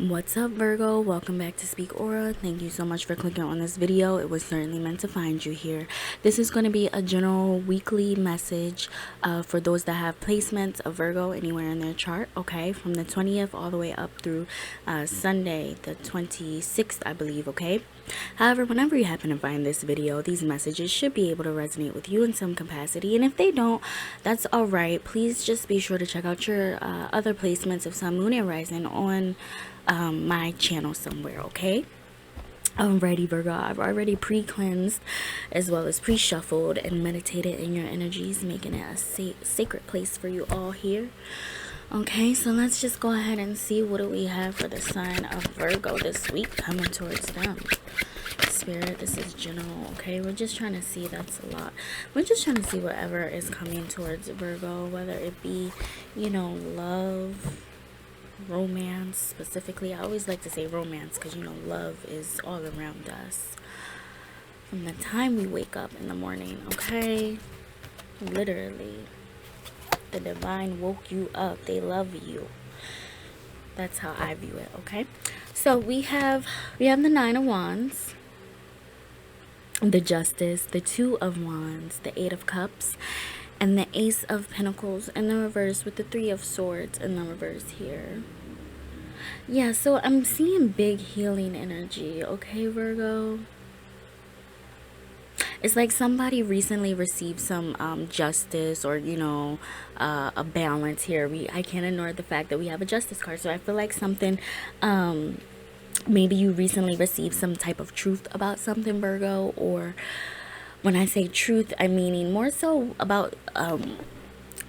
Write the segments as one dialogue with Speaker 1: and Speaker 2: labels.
Speaker 1: What's up, Virgo? Welcome back to Speak Aura. Thank you so much for clicking on this video. It was certainly meant to find you here. This is going to be a general weekly message for those that have placements of Virgo anywhere in their chart, okay? From the 20th all the way up through Sunday, the 26th, I believe, okay? However, whenever you happen to find this video, these messages should be able to resonate with you in some capacity. And if they don't, that's all right. Please just be sure to check out your other placements of Sun, Moon, and Rising on my channel somewhere, okay? Alrighty, Virgo, I've already pre-cleansed as well as pre-shuffled and meditated in your energies, making it a sacred place for you all here. Okay, so let's just go ahead and see what do we have for the sign of Virgo this week coming towards them. Spirit, this is general, okay? We're just trying to see, that's a lot. We're just trying to see whatever is coming towards Virgo, whether it be, you know, love, romance specifically. I always like to say romance because, you know, love is all around us from the time we wake up in the morning, okay? Literally. The divine woke you up. They love you. That's how I view it, okay? So we have the Nine of Wands, the Justice, the Two of Wands, the Eight of Cups, and the Ace of Pentacles in the reverse with the Three of Swords in the reverse here. Yeah, so I'm seeing big healing energy, okay, Virgo? It's like somebody recently received some justice, or, you know, a balance here. I can't ignore the fact that we have a Justice card. So I feel like something, maybe you recently received some type of truth about something, Virgo. Or when I say truth, I'm meaning more so about,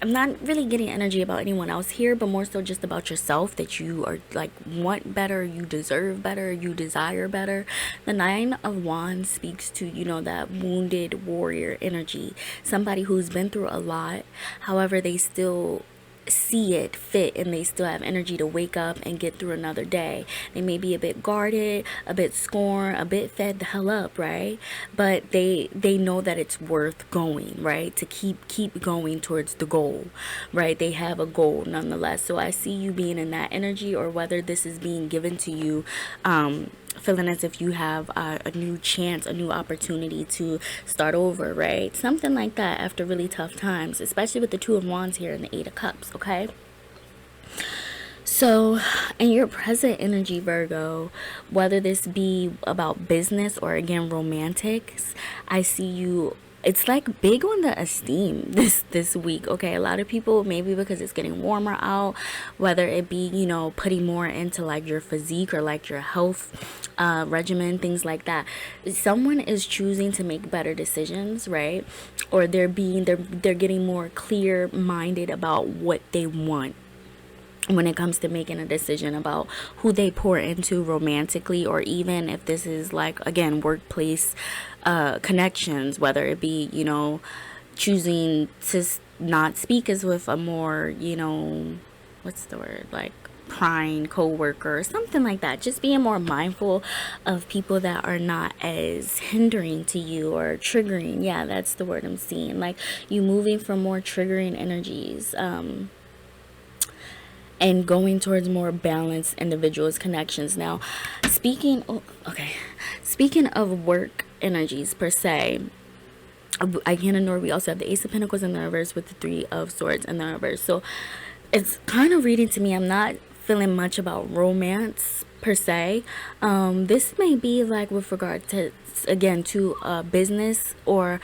Speaker 1: I'm not really getting energy about anyone else here, but more so just about yourself, that you are like want better, you deserve better, you desire better. The Nine of Wands speaks to, you know, that wounded warrior energy, somebody who's been through a lot, however they still see it fit and they still have energy to wake up and get through another day. They may be a bit guarded, a bit scorned, a bit fed the hell up, right? But they know that it's worth going, right? To keep going towards the goal, right? They have a goal nonetheless. So I see you being in that energy, or whether this is being given to you, feeling as if you have a new chance, a new opportunity to start over, right? Something like that after really tough times, especially with the Two of Wands here and the Eight of Cups, okay? So in your present energy, Virgo, whether this be about business or, again, romantics, I see you, it's like big on the esteem this week, okay? A lot of people, maybe because it's getting warmer out, whether it be, you know, putting more into like your physique or like your health regimen, things like that. Someone is choosing to make better decisions, right? Or they're getting more clear minded about what they want when it comes to making a decision about who they pour into romantically, or even if this is like, again, workplace connections, whether it be, you know, choosing to not speak as with a more, you know, what's the word, like prying co-worker or something like that. Just being more mindful of people that are not as hindering to you or triggering. Yeah, that's the word I'm seeing. Like you moving from more triggering energies, and going towards more balanced individuals, connections. Now, speaking of work energies per se, I can't ignore, we also have the Ace of Pentacles in the reverse with the Three of Swords in the reverse. So it's kind of reading to me, I'm not feeling much about romance per se. This may be like with regard to, again, to business or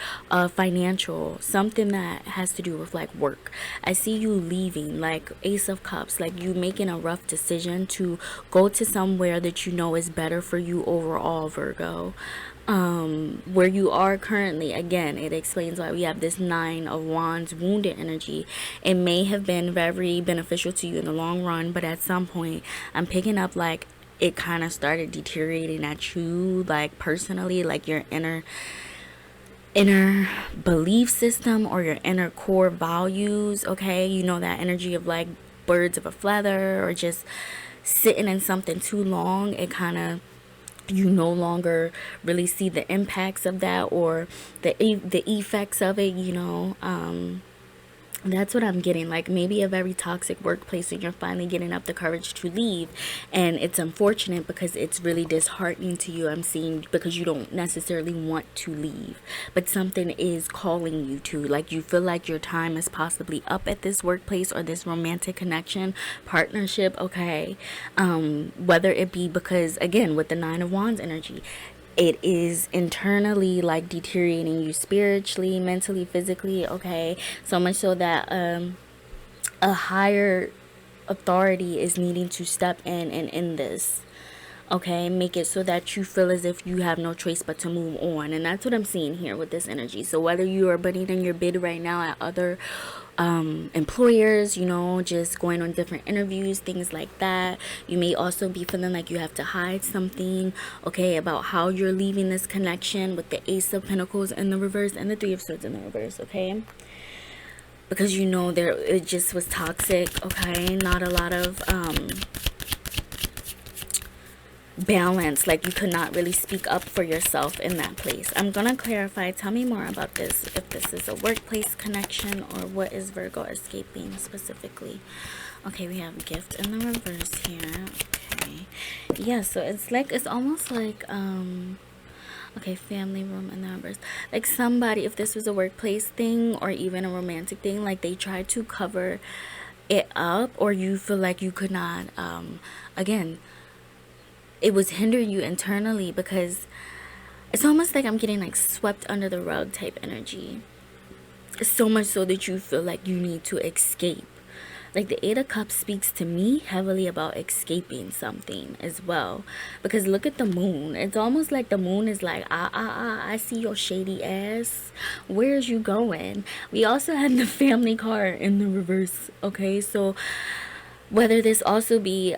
Speaker 1: financial, something that has to do with like work. I see you leaving, like Ace of Cups, like you making a rough decision to go to somewhere that you know is better for you overall, Virgo. Where you are currently, again, it explains why we have this Nine of Wands wounded energy. It may have been very beneficial to you in the long run, but at some point I'm picking up like it kind of started deteriorating at you, like personally, like your inner belief system or your inner core values, okay? You know, that energy of like birds of a feather, or just sitting in something too long. It kind of, you no longer really see the impacts of that or the effects of it, you know. That's what I'm getting. Like maybe a very toxic workplace and you're finally getting up the courage to leave, and it's unfortunate because it's really disheartening to you. I'm seeing because you don't necessarily want to leave, but something is calling you to. Like you feel like your time is possibly up at this workplace or this romantic connection, partnership, okay? Whether it be because, again, with the Nine of Wands energy, it is internally like deteriorating you spiritually, mentally, physically, okay? So much so that a higher authority is needing to step in and end this, okay? Make it so that you feel as if you have no choice but to move on. And that's what I'm seeing here with this energy. So whether you are putting in your bid right now at other employers, you know, just going on different interviews, things like that, you may also be feeling like you have to hide something, okay, about how you're leaving this connection with the Ace of Pentacles in the reverse and the Three of Swords in the reverse, okay? Because you know there it just was toxic, okay? Not a lot of balance, like you could not really speak up for yourself in that place. I'm gonna clarify. Tell me more about this, if this is a workplace connection or what is Virgo escaping specifically. Okay, we have gift in the reverse here. Okay, yeah, so it's like, it's almost like okay, family room in the reverse, like somebody, if this was a workplace thing or even a romantic thing, like they tried to cover it up, or you feel like you could not again, it was hindering you internally, because it's almost like I'm getting like swept under the rug type energy. So much so that you feel like you need to escape. Like the Eight of Cups speaks to me heavily about escaping something as well. Because look at the moon. It's almost like the moon is like, I see your shady ass. Where's you going? We also had the family card in the reverse. Okay, so whether this also be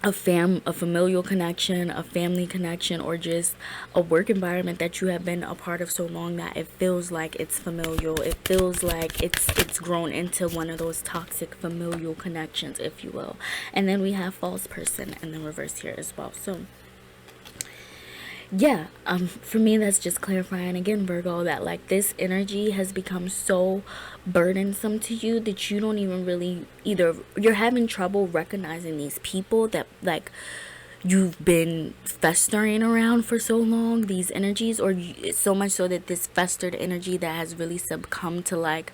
Speaker 1: a familial connection, a family connection, or just a work environment that you have been a part of so long that it feels like it's familial, it feels like it's grown into one of those toxic familial connections, if you will. And then we have false person in the reverse here as well. So yeah, for me, that's just clarifying again, Virgo, that like this energy has become so burdensome to you that you don't even really, either you're having trouble recognizing these people that like you've been festering around for so long, these energies, or so much so that this festered energy that has really succumbed to like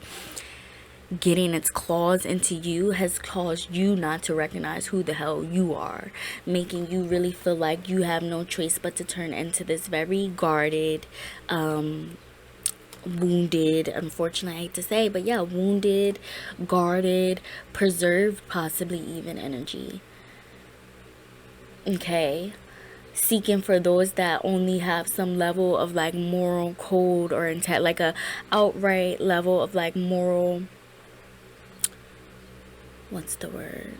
Speaker 1: getting its claws into you has caused you not to recognize who the hell you are, making you really feel like you have no choice but to turn into this very guarded, wounded, unfortunately I hate to say, but yeah, wounded, guarded, preserved, possibly even energy. Okay, seeking for those that only have some level of like moral code or intent, like a outright level of like moral, what's the word,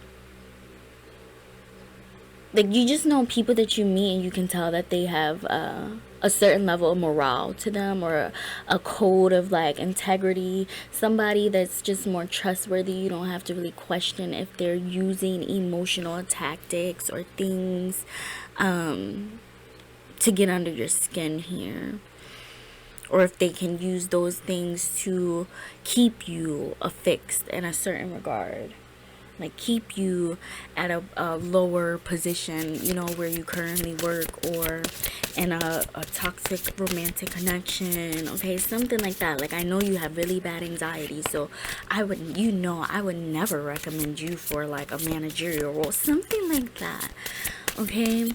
Speaker 1: like you just know people that you meet and you can tell that they have a certain level of morale to them, or a code of like integrity, somebody that's just more trustworthy. You don't have to really question if they're using emotional tactics or things to get under your skin here, or if they can use those things to keep you affixed in a certain regard, like keep you at a lower position, you know, where you currently work, or in a toxic romantic connection, okay, something like that. Like I know you have really bad anxiety, so I would, you know, I would never recommend you for like a managerial role, something like that, okay?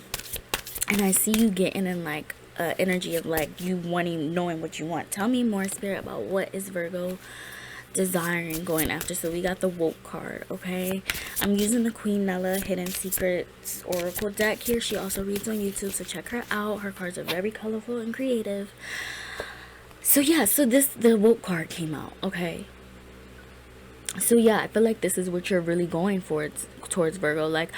Speaker 1: And I see you getting in like energy of like you wanting, knowing what you want. Tell me more, Spirit, about what is Virgo desiring, going after. So we got the Woke card, okay? I'm using the Queen Nella Hidden Secrets Oracle deck here. She also reads on YouTube, so check her out. Her cards are very colorful and creative. So yeah, so the Woke card came out, okay? So yeah, I feel like this is what you're really going for towards Virgo. Like,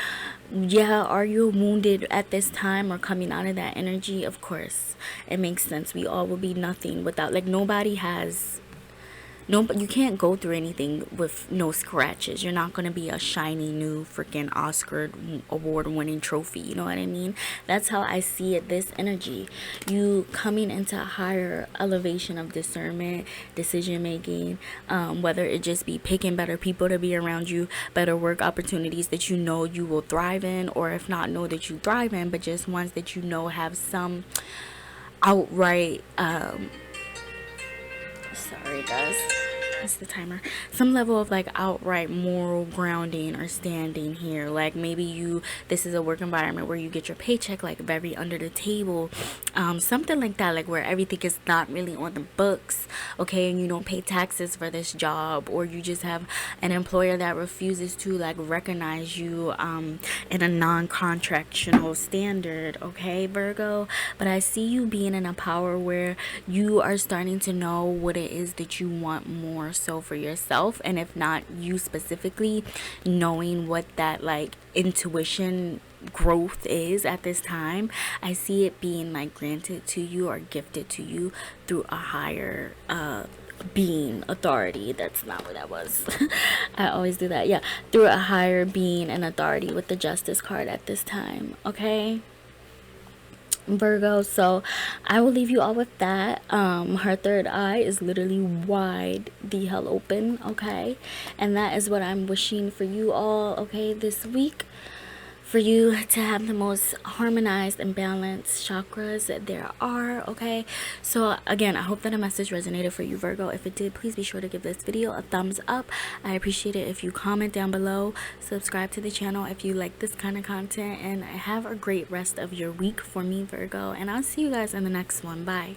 Speaker 1: yeah, are you wounded at this time or coming out of that energy? Of course, it makes sense. We all will be nothing without, like, nobody has no, but you can't go through anything with no scratches. You're not going to be a shiny new freaking Oscar award winning trophy. You know what I mean? That's how I see it. This energy, you coming into a higher elevation of discernment, decision making, whether it just be picking better people to be around you, better work opportunities that you know you will thrive in, or if not know that you thrive in, but just ones that you know have some outright sorry guys, it's the timer, some level of like outright moral grounding or standing here. Like maybe this is a work environment where you get your paycheck like very under the table, something like that, like where everything is not really on the books, okay, and you don't pay taxes for this job, or you just have an employer that refuses to like recognize you in a non-contractual standard, okay, Virgo. But I see you being in a power where you are starting to know what it is that you want more so for yourself, and if not you specifically, knowing what that like intuition growth is at this time. I see it being like granted to you or gifted to you through a higher being, authority. That's not what that was. I always do that. Yeah, through a higher being and authority with the Justice card at this time, okay, Virgo. So I will leave you all with that. Her third eye is literally wide the hell open, okay, and that is what I'm wishing for you all, okay, this week, for you to have the most harmonized and balanced chakras that there are, okay. So again, I hope that a message resonated for you, Virgo. If it did, please be sure to give this video a thumbs up. I appreciate it if you comment down below, subscribe to the channel if you like this kind of content, and have a great rest of your week for me, Virgo, and I'll see you guys in the next one. Bye.